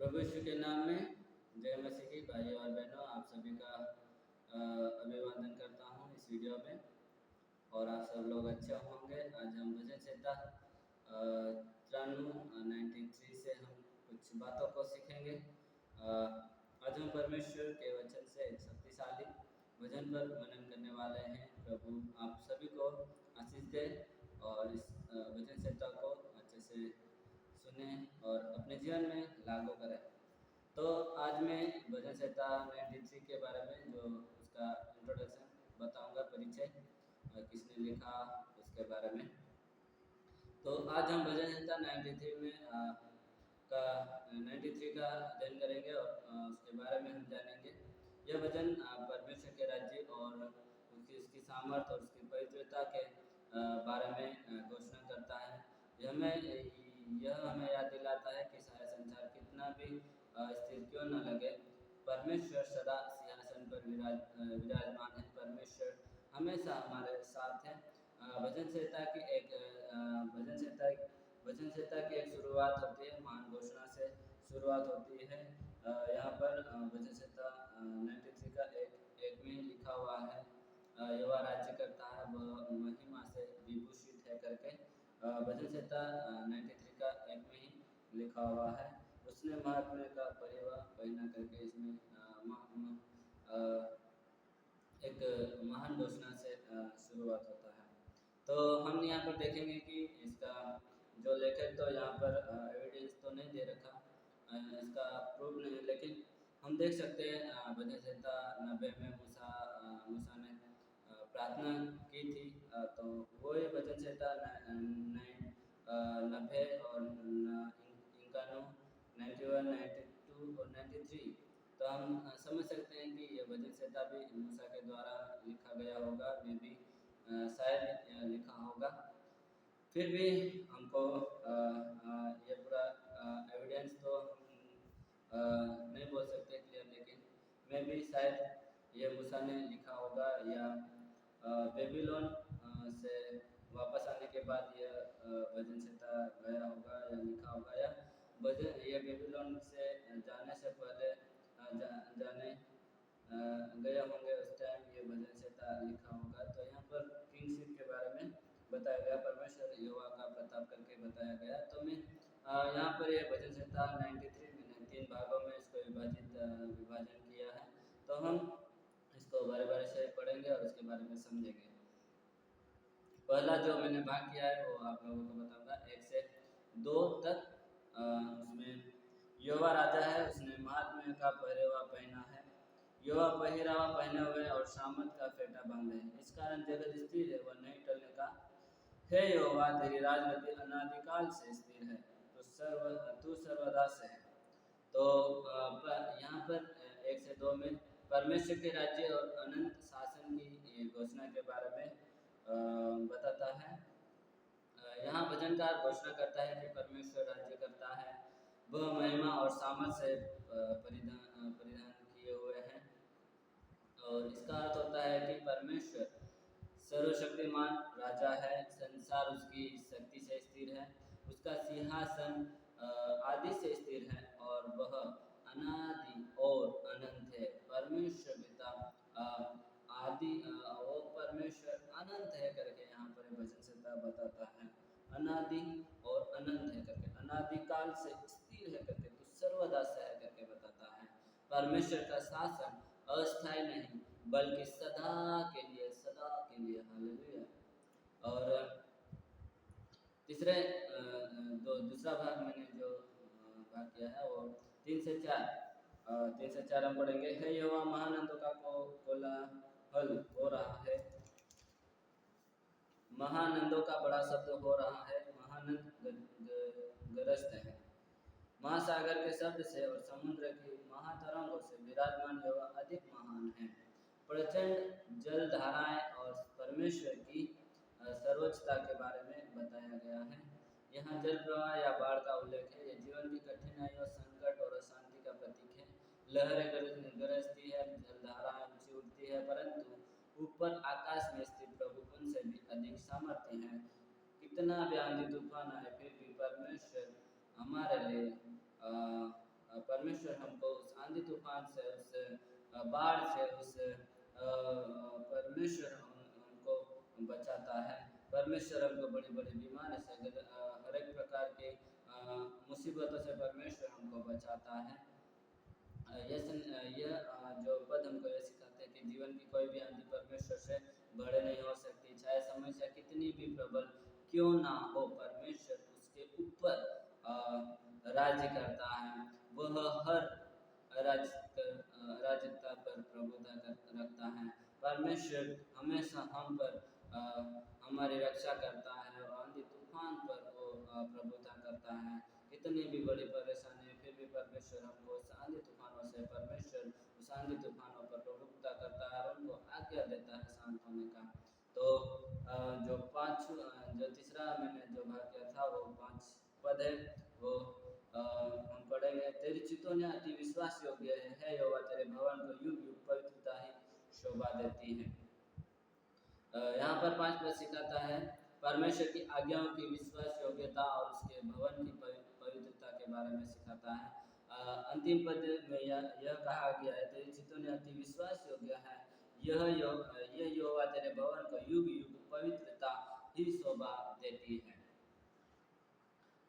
प्रभु यीशु के नाम में जय मसीह की भाइयों और बहनों, आप सभी का अभिवादन करता हूँ इस वीडियो में। और आप सब लोग अच्छे होंगे। आज हम भजन संहिता 93 से हम कुछ बातों को सीखेंगे। आज हम परमेश्वर के वचन से एक शक्तिशाली भजन पर मनन करने वाले हैं। प्रभु आप सभी को आशीष दे और इस भजन संहिता को अच्छे से सुने और अपने जीवन में लागू करें। तो आज मैं भजन संहिता 93 के बारे में जो उसका इंट्रोडक्शन बताऊंगा, परिचय किसने लिखा उसके बारे में। तो आज हम भजन संहिता 93 में का 93 का अध्ययन करेंगे और उसके बारे में हम जानेंगे। यह भजन परमेश्वर के राज्य और उसकी सामर्थ और उसकी पवित्रता के बारे में घोषणा करता है। यह हमें याद दिलाता है कि सारा संसार कितना भी स्थिर क्यों न लगे, परमेश्वर सदा सिंहासन पर विराजमान है। परमेश्वर हमेशा हमारे साथ है। भजन संहिता की एक शुरुआत होती है, महान घोषणा से शुरुआत होती है। यहाँ पर भजन संहिता 93 का एक में लिखा हुआ है, यहोवा राज्य करता है, वह महिमा से विभूषित है करके भजन संहिता 93 का एक में ही लिखा हुआ है। उसने महात्म्य का परिवार पहना करके इसमें एक महान घोषणा से शुरुआत होता है। तो हम यहाँ पर देखेंगे कि इसका जो लेखक तो यहाँ पर एविडेंस तो नहीं दे रखा, इसका प्रूफ नहीं, लेकिन हम देख सकते हैं भजन संहिता 90 में मूसा ने प्रार्थना की थी। तो वो ही भजन संहिता 90 और 91, 92 और 93। तो हम समझ सकते हैं कि यह भजन संहिता भी मूसा के द्वारा लिखा गया होगा, में भी शायद लिखा होगा। फिर भी हमको ये पूरा एविडेंस तो नहीं बोल सकते क्लियर, लेकिन मैं भी शायद ये मूसा ने लिखा होगा या बेबीलोन से वापस आने के बाद यह भजन संहिता गया होगा या लिखा होगा, या भजन ये बेबीलोन से जाने से पहले जाने गए होंगे, उस टाइम ये भजन संहिता लिखा होगा। तो यहाँ पर किंगशिप के बारे में बताया गया, परमेश्वर यहोवा का प्रताप करके बताया गया। तो मैं यहाँ पर ये भजन संहिता 93 मैंने 3 भागों में इसको विभाजन किया है। तो हम इसको बारे बारे से पढ़ेंगे और उसके बारे में समझेंगे। पहला जो मैंने भाग किया है वो आप लोगों को बताऊंगा 1 से 2 तक। उसमें यहोवा राजा है, उसने महात्म्य का पहरेवा पहना है। यहोवा पहरावा पहने हुए और सामर्थ का फेटा बांधे है, इस कारण जगत स्थिर है, वह नहीं टलने का। हे यहोवा, तेरी राजगद्दी अनादिकाल से स्थिर है, तू सर्वदा से है। तो यहाँ पर 1 से 2 में परमेश्वर के राज्य और अनंत शासन की घोषणा के बारे में बताता है। यहाँ भजनकार घोषणा करता है कि परमेश्वर राज्य करता है, वह महिमा और सामर्थ से परिधान किए हुए हैं। और इसका अर्थ होता है कि परमेश्वर सर्वशक्तिमान राजा है, संसार उसकी शक्ति से स्थिर है, उसका सिंहासन आदि से स्थिर है और वह अनादि और अनंत है। परमेश्वर पिता आदि वो परमेश्वर अनंत है करके यहाँ पर भजन संहिता बताता है। अनादि और अनंत है करके, अनादिकाल से स्थिर है करके, तो सर्वदा से है करके बताता है। परमेश्वर का शासन अस्थायी नहीं बल्कि सदा के लिए हालेलुया। और तीसरे दूसरा भाग मैंने जो भाग किया है वो 3 से 4 हम पढ़ेंगे। हे यहोवा, महानंदों का कोलाहल हो रहा है, महानंदों का बड़ा शब्द हो रहा है, महानंद गरजते हैं। महासागर के शब्द से और समुद्र की महातरंगों से विराजमान यहोवा अधिक महान है। प्रचंड जल धाराएं और परमेश्वर की सर्वोच्चता के बारे में बताया गया है। यहाँ जल प्रवाह या बाढ़ का उल्लेख है। यह जीवन की कठिनाई और संकट और अशांति का प्रतीक है। लहरें गरजती है, जलधाराएं ऊंची उठती है, परंतु ऊपर आकाश में स्थित प्रभु उनसे भी अधिक सामर्थ्य है। कितना भी आंधी तूफान आए, फिर भी परमेश्वर हमारे लिए परमेश्वर हमको उस आंधी तूफान से, उस बाढ़ से, उस परमेश्वर हमको बचाता है। परमेश्वर हमको बड़ी बड़ी बीमारी से, हर एक प्रकार के मुसीबतों से परमेश्वर हमको बचाता है। यह जो पद हमको यह सिखाते हैं कि जीवन की कोई भी आंधी परमेश्वर से बड़े नहीं हो सकती। चाहे समस्या कितनी भी प्रबल क्यों ना हो, परमेश्वर उसके ऊपर राज्य करता है। वह हर राजकता पर प्रभुता रखता है। परमेश्वर हमेशा हम पर हमारी रक्षा करता है और आंधी तूफान पर वो प्रभुता करता है। कितनी भी बड़ी परेशानी है फिर भी परमेश्वर हमको उस आंधी तूफानों से, परमेश्वर उस आंधी तूफानों पर प्रभुता करता है और उनको आज्ञा देता है शांत होने का। तो जो तीसरा मैंने जो भाग किया था वो 5 पद है, वो हम पढ़ेंगे। तेरी चितौनियां अति विश्वास योग्य है यहोवा, तेरे भवन को युग युग पवित्रता ही शोभा देती है। यहाँ पर 5 पद सिखाता है परमेश्वर की आज्ञाओं की विश्वास योग्यता और उसके भवन की पवित्रता के बारे में सिखाता है। अंतिम पद में यह कहा गया है, तेरी चितौनियां अति विश्वास योग्य है, यह यहोवा तेरे भवन को युग युग पवित्रता ही शोभा देती है।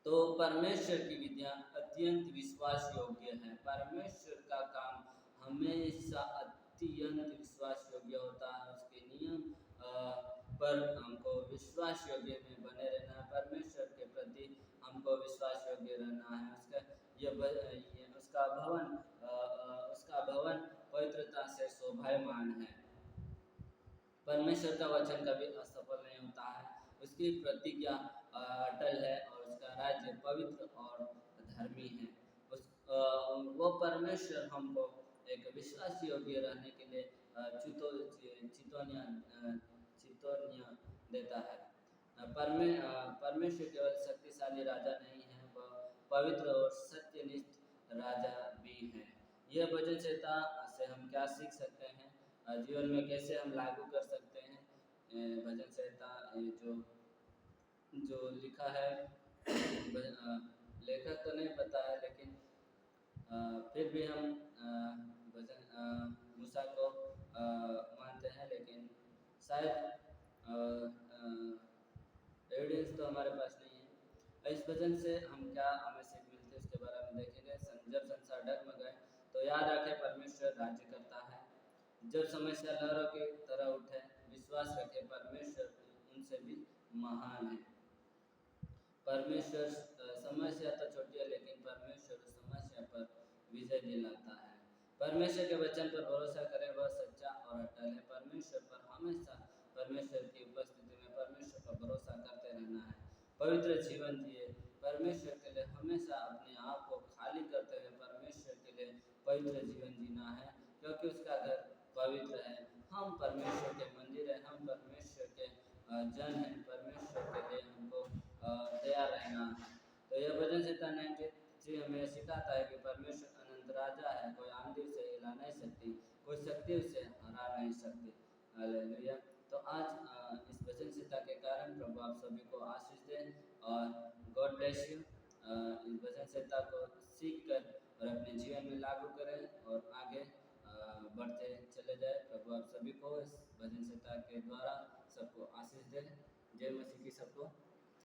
तो परमेश्वर की विधियां अत्यंत विश्वास योग्य है। परमेश्वर का काम हमेशा अत्यंत विश्वास योग्य होता है। उसके नियम पर हमको विश्वास योग्य में बने रहना है। परमेश्वर के प्रति हमको विश्वास योग्य रहना है। उसका भवन पवित्रता से शोभायमान है। परमेश्वर का वचन कभी असफल नहीं होता है। उसकी प्रतिज्ञा अटल है और उसका राज्य पवित्र और धर्मी है। वो परमेश्वर हमको एक विश्वास योग्य रहने के लिए चितौनियां देता है। परमेश्वर केवल शक्तिशाली राजा नहीं है, वह पवित्र और सत्यनिष्ठ राजा भी है। यह वचन संहिता से हम क्या सीख सकते हैं, जीवन में कैसे हम लागू कर सकते हैं। भजन संहिता जो लिखा है, लेखक तो नहीं पता है, लेकिन फिर भी हम मूसा को मानते हैं, लेकिन शायद एविडेंस तो हमारे पास नहीं है। इस वजन से हम क्या हमें सीख मिलती है उसके बारे में देखेंगे। जब संसार डगमगाए तो याद रखें परमेश्वर राज्य करता है। जब समस्या लहरों की तरह उठे, विश्वास रखें परमेश्वर उनसे भी महान है। परमेश्वर समस्या तो छोटी है, लेकिन परमेश्वर समस्या पर विजय दिलाता है। परमेश्वर के वचन पर भरोसा करें, वह सच्चा और अटल है। परमेश्वर पर हमेशा, परमेश्वर की उपस्थिति में परमेश्वर पर भरोसा करते रहना है। पवित्र जीवन जिए, परमेश्वर के लिए हमेशा अपने आप को खाली करते हुए परमेश्वर के लिए पवित्र जीवन जीना है, क्योंकि उसका घर पवित्र है। हम परमेश्वर के मंदिर हैं, हम परमेश्वर के जन हैं। परमेश्वर के लिए हमको तैयार रहना है। तो यह भजन संहिता 93 हमें सिखाता है कि परमेश्वर अनंत राजा है, कोई आंधी उसे हिला नहीं सकती, कोई शक्ति उसे हरा नहीं सकती। हालेलुया। तो आज इस भजन संहिता के कारण प्रभु आप सभी को आशीष दे और गॉड ब्लेस यू। इस भजन संहिता को सीख कर और अपने जीवन में लागू करें और आगे बढ़ते चले जाए। प्रभु आप सभी को इस भजन संहिता के द्वारा सबको आशीष दे। जय मसीह की सबको।